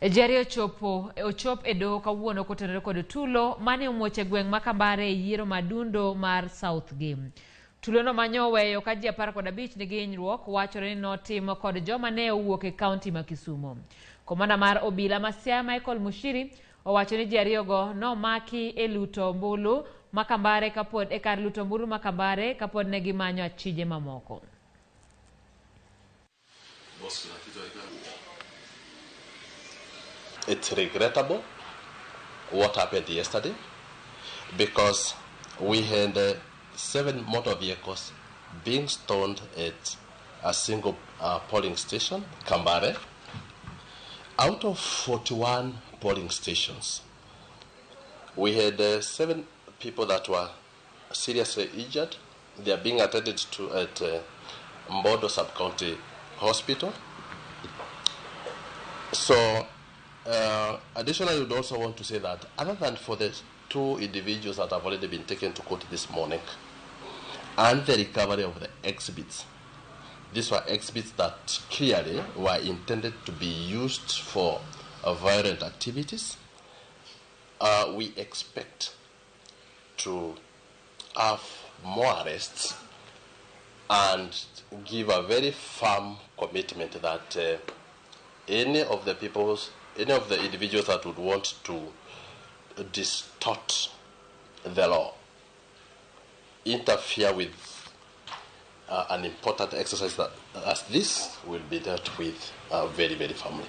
Jari ochop e doho kawuono kotenore kod tulo mane omuoch e gweng' ma Kawuore e yiero adundo mar South Game. Tulo no manyo weyo ka ji 15 nigi hinyruok wachore ni notimo kod joma ne owuok e kaunti ma Kisumo. Komanda mar obila ma Siaya Michael Mushiri owacho ni ji ariyogo nomaki e luto ombulu ma Kawuore kapod e kar luto ombulu ma Kawuore kapod ne gimanyo achije mamoko. It's regrettable what happened yesterday because we had 7 motor vehicles being stoned at a single polling station, Kawuore. Out of 41 polling stations, we had 7 people that were seriously injured. They are being attended to at Mbodo Sub-County Hospital. So, additionally, I would also want to say that other than for the 2 individuals that have already been taken to court this morning and the recovery of the exhibits, these were exhibits that clearly were intended to be used for violent activities. We expect to have more arrests and give a very firm commitment that any of the individuals that would want to distort the law, interfere with an important exercise that, as this, will be dealt with very, very firmly.